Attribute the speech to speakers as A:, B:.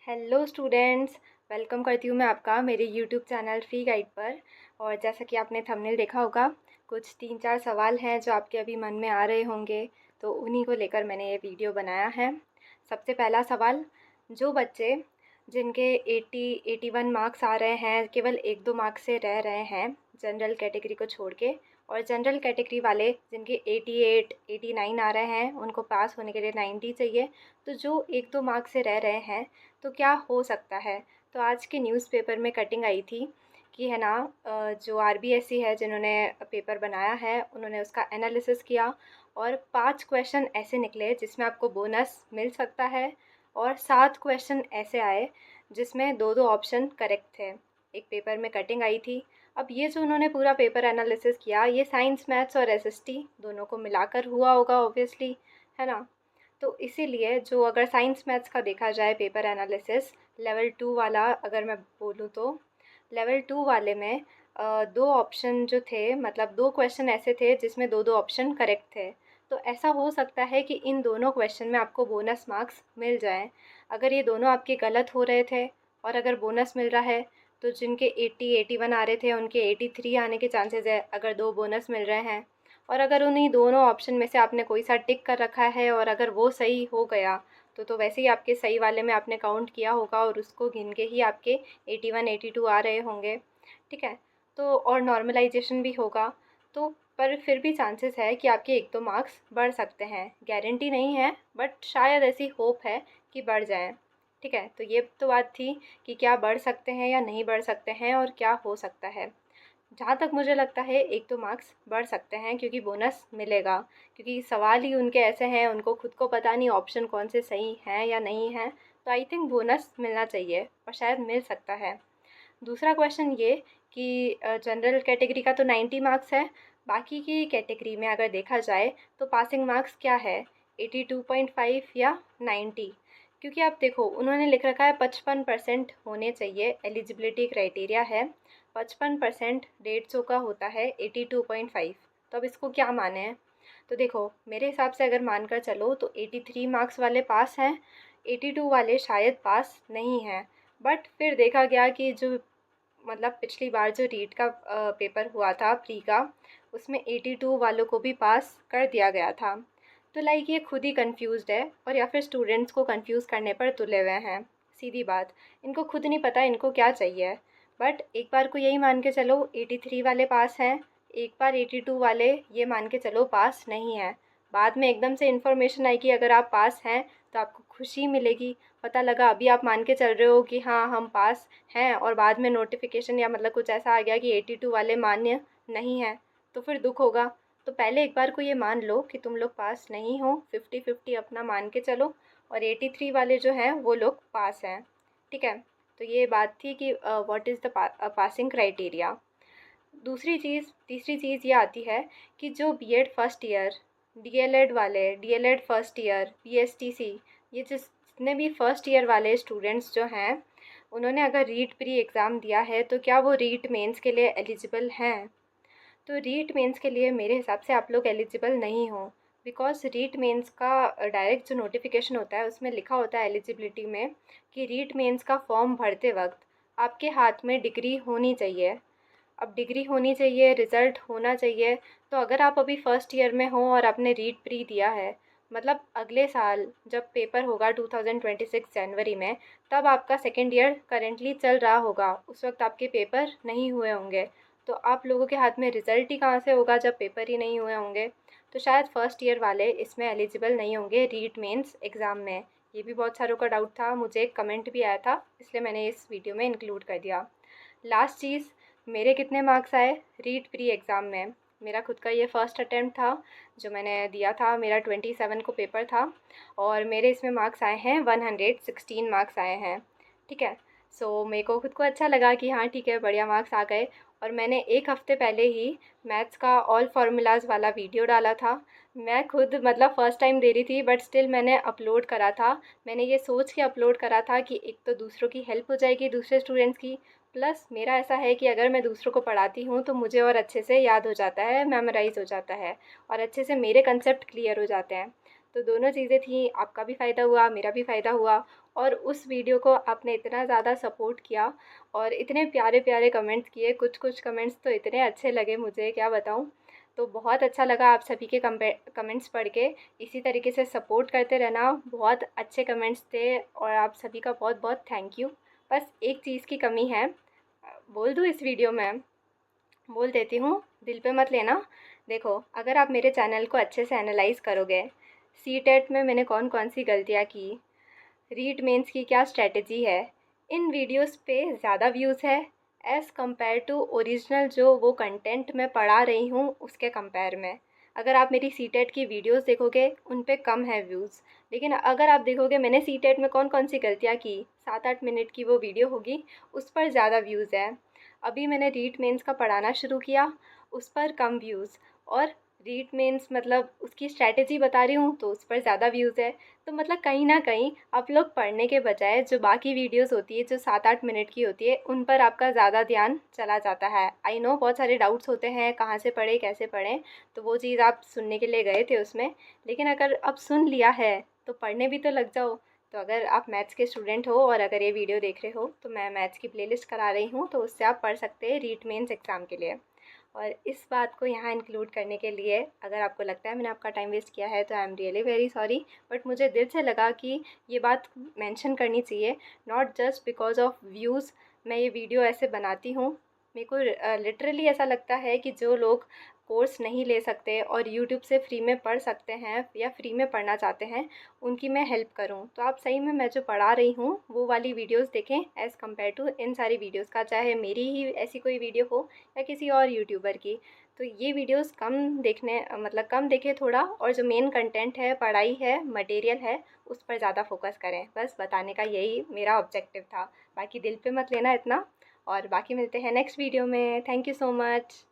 A: Hello students. Welcome करती हूँ मैं आपका मेरे यूट्यूब चैनल फ्री गाइड पर। और जैसा कि आपने थंबनेल देखा होगा, कुछ 3-4 सवाल हैं जो आपके अभी मन में आ रहे होंगे, तो उन्हीं को लेकर मैंने ये वीडियो बनाया है। सबसे पहला सवाल, जो बच्चे जिनके 80-81 मार्क्स आ रहे हैं, केवल 1-2 मार्क्स से रह रहे हैं जनरल कैटेगरी को छोड़ के, और जनरल कैटेगरी वाले जिनके 88-89 आ रहे हैं, उनको पास होने के लिए 90 चाहिए। तो जो 1-2 मार्क्स से रह रहे हैं, तो क्या हो सकता है? तो आज के न्यूज़पेपर में कटिंग आई थी कि है ना, जो आरबीएससी है जिन्होंने पेपर बनाया है, उन्होंने उसका एनालिसिस किया और 5 क्वेश्चन ऐसे निकले जिसमें आपको बोनस मिल सकता है, और 7 क्वेश्चन ऐसे आए जिसमें 2-2 ऑप्शन करेक्ट थे। एक पेपर में कटिंग आई थी। अब ये जो उन्होंने पूरा पेपर एनालिसिस किया, ये साइंस, मैथ्स और एसएसटी दोनों को मिलाकर हुआ होगा ऑब्वियसली, है ना? तो इसीलिए जो अगर साइंस मैथ्स का देखा जाए पेपर एनालिसिस, लेवल 2 वाला अगर मैं बोलूँ तो लेवल 2 वाले में 2 ऑप्शन जो थे, मतलब 2 क्वेश्चन ऐसे थे जिसमें 2-2 ऑप्शन करेक्ट थे। तो ऐसा हो सकता है कि इन दोनों क्वेश्चन में आपको बोनस मार्क्स मिल जाएँ। अगर ये दोनों आपके गलत हो रहे थे और अगर बोनस मिल रहा है, तो जिनके 80-81 आ रहे थे उनके 83 आने के चांसेस है, अगर 2 बोनस मिल रहे हैं। और अगर उन्हीं दोनों ऑप्शन में से आपने कोई सा टिक कर रखा है और अगर वो सही हो गया, तो वैसे ही आपके सही वाले में आपने काउंट किया होगा और उसको गिन के ही आपके 81-82 आ रहे होंगे, ठीक है? तो और नॉर्मलाइजेशन भी होगा, तो पर फिर भी चांसेस है कि आपके 1-2 मार्क्स बढ़ सकते हैं। गारंटी नहीं है, बट शायद ऐसी होप है कि बढ़ जाएँ, ठीक है? तो ये तो बात थी कि क्या बढ़ सकते हैं या नहीं बढ़ सकते हैं और क्या हो सकता है। जहाँ तक मुझे लगता है 1-2 मार्क्स बढ़ सकते हैं, क्योंकि बोनस मिलेगा, क्योंकि सवाल ही उनके ऐसे हैं, उनको खुद को पता नहीं ऑप्शन कौन से सही हैं या नहीं हैं। तो आई थिंक बोनस मिलना चाहिए और शायद मिल सकता है। दूसरा क्वेश्चन ये कि जनरल कैटेगरी का तो 90 मार्क्स है, बाकी की कैटेगरी में अगर देखा जाए तो पासिंग मार्क्स क्या है, 82.5 या 90? क्योंकि आप देखो, उन्होंने लिख रखा है 55% होने चाहिए, एलिजिबिलिटी क्राइटेरिया है 55%, 150 का होता है 82.5। तो अब इसको क्या माने हैं? तो देखो, मेरे हिसाब से अगर मानकर चलो तो 83 मार्क्स वाले पास हैं, 82 वाले शायद पास नहीं हैं। बट फिर देखा गया कि जो, मतलब पिछली बार जो रीट का पेपर हुआ था प्री का, उसमें 82 वालों को भी पास कर दिया गया था। तो लाइक ये खुद ही कंफ्यूज्ड है, और या फिर स्टूडेंट्स को कंफ्यूज करने पर तुले हुए हैं। सीधी बात, इनको खुद नहीं पता इनको क्या चाहिए। बट एक बार को यही मान के चलो 83 वाले पास हैं, एक बार 82 वाले ये मान के चलो पास नहीं है। बाद में एकदम से इन्फॉर्मेशन आई कि अगर आप पास हैं तो आपको खुशी मिलेगी। पता लगा अभी आप मान के चल रहे हो कि हाँ हम पास हैं, और बाद में नोटिफिकेशन या मतलब कुछ ऐसा आ गया कि 82 वाले मान्य नहीं है, तो फिर दुख होगा। तो पहले एक बार को ये मान लो कि तुम लोग पास नहीं हो, 50-50 अपना मान के चलो, और 83 वाले जो हैं वो लोग पास हैं, ठीक है? तो ये बात थी कि what is the passing criteria. तीसरी चीज़ ये आती है कि जो बीएड फर्स्ट ईयर, डीएलएड वाले, डीएलएड फर्स्ट ईयर, पीएसटीसी, ये जितने भी फर्स्ट ईयर वाले स्टूडेंट्स जो हैं, उन्होंने अगर रीट प्री एग्ज़ाम दिया है, तो क्या वो रीट मेंस के लिए एलिजिबल हैं? तो रीट मेंस के लिए मेरे हिसाब से आप लोग एलिजिबल नहीं हो, बिकॉज़ रीट मेंस का डायरेक्ट जो नोटिफिकेशन होता है उसमें लिखा होता है एलिजिबिलिटी में कि रीट मेंस का फॉर्म भरते वक्त आपके हाथ में डिग्री होनी चाहिए। अब डिग्री होनी चाहिए, रिज़ल्ट होना चाहिए। तो अगर आप अभी फर्स्ट ईयर में हो और आपने रीट प्री दिया है, मतलब अगले साल जब पेपर होगा 2026 जनवरी में, तब आपका सेकेंड ईयर करेंटली चल रहा होगा, उस वक्त आपके पेपर नहीं हुए होंगे। तो आप लोगों के हाथ में रिज़ल्ट ही कहाँ से होगा जब पेपर ही नहीं हुए होंगे? तो शायद फर्स्ट ईयर वाले इसमें एलिजिबल नहीं होंगे रीट मेंस एग्ज़ाम में। ये भी बहुत सारों का डाउट था, मुझे एक कमेंट भी आया था, इसलिए मैंने इस वीडियो में इंक्लूड कर दिया। लास्ट चीज़, मेरे कितने मार्क्स आए रीट प्री एग्ज़ाम में? मेरा खुद का ये फ़र्स्ट अटैम्प्ट था जो मैंने दिया था, मेरा 27 को पेपर था, और मेरे इसमें मार्क्स आए हैं 116 मार्क्स आए हैं, ठीक है? सो मेरे को खुद को अच्छा लगा कि हाँ ठीक है, बढ़िया मार्क्स आ गए। और मैंने एक हफ़्ते पहले ही मैथ्स का ऑल फार्मूलाज़ वाला वीडियो डाला था। मैं खुद मतलब फ़र्स्ट टाइम दे रही थी, बट स्टिल मैंने अपलोड करा था। मैंने ये सोच के अपलोड करा था कि एक तो दूसरों की हेल्प हो जाएगी, दूसरे स्टूडेंट्स की, प्लस मेरा ऐसा है कि अगर मैं दूसरों को पढ़ाती हूँ तो मुझे और अच्छे से याद हो जाता है, मेमोराइज़ हो जाता है, और अच्छे से मेरे कंसेप्ट क्लियर हो जाते हैं। तो दोनों चीज़ें थी, आपका भी फ़ायदा हुआ, मेरा भी फ़ायदा हुआ। और उस वीडियो को आपने इतना ज़्यादा सपोर्ट किया और इतने प्यारे प्यारे कमेंट्स किए। कुछ कुछ कमेंट्स तो इतने अच्छे लगे मुझे, क्या बताऊँ। तो बहुत अच्छा लगा आप सभी के कमेंट्स पढ़ के। इसी तरीके से सपोर्ट करते रहना। बहुत अच्छे कमेंट्स थे और आप सभी का बहुत बहुत थैंक यू। बस एक चीज़ की कमी है, बोल दूँ इस वीडियो में? बोल देती हूँ, दिल पे मत लेना। देखो, अगर आप मेरे चैनल को अच्छे से एनालाइज़ करोगे, सीटेट में मैंने कौन कौन सी गलतियाँ की, रीट मेंस की क्या स्ट्रेटजी है, इन वीडियोस पे ज़्यादा व्यूज़ है एज़ कम्पेयर टू ओरिजिनल जो वो कंटेंट मैं पढ़ा रही हूँ उसके कंपेयर में। अगर आप मेरी सीटेट की वीडियोस देखोगे, उन पे कम है व्यूज़। लेकिन अगर आप देखोगे मैंने सीटेट में कौन कौन सी गलतियाँ की, 7-8 मिनट की वो वीडियो होगी, उस पर ज़्यादा व्यूज़ है। अभी मैंने रीट मेंस का पढ़ाना शुरू किया, उस पर कम व्यूज़। और रीट मेंस मतलब उसकी स्ट्रैटेजी बता रही हूँ, तो उस पर ज़्यादा व्यूज़ है। तो मतलब कहीं न कहीं आप लोग पढ़ने के बजाय जो बाकी वीडियोज़ होती है, जो 7-8 मिनट की होती है, उन पर आपका ज़्यादा ध्यान चला जाता है। आई नो बहुत सारे डाउट्स होते हैं, कहाँ से पढ़ें, कैसे पढ़ें, तो वो चीज़ आप सुनने के लिए गए थे उसमें। लेकिन अगर अब सुन लिया है, तो पढ़ने भी तो लग जाओ। तो अगर आप मैथ्स के स्टूडेंट हो और अगर ये वीडियो देख रहे हो, तो मैं मैथ्स की प्लेलिस्ट करा रही हूँ, तो उससे आप पढ़ सकते हैं रीट मेंस एग्ज़ाम के लिए। और इस बात को यहाँ इंक्लूड करने के लिए अगर आपको लगता है मैंने आपका टाइम वेस्ट किया है, तो I am really very sorry. But मुझे दिल से लगा कि ये बात मेंशन करनी चाहिए, not just because of views मैं ये वीडियो ऐसे बनाती हूँ। मेरे को लिटरली ऐसा लगता है कि जो लोग कोर्स नहीं ले सकते और यूट्यूब से फ्री में पढ़ सकते हैं या फ्री में पढ़ना चाहते हैं, उनकी मैं हेल्प करूं। तो आप सही में मैं जो पढ़ा रही हूं वो वाली वीडियोस देखें एज़ कम्पेयर टू इन सारी वीडियोस का, चाहे मेरी ही ऐसी कोई वीडियो हो या किसी और यूट्यूबर की। तो ये वीडियोस कम देखने मतलब कम देखें थोड़ा, और जो मेन कंटेंट है, पढ़ाई है, मटेरियल है, उस पर ज़्यादा फोकस करें। बस बताने का यही मेरा ऑब्जेक्टिव था। बाकी दिल पे मत लेना इतना। और बाकी मिलते हैं नेक्स्ट वीडियो में। Thank you so much.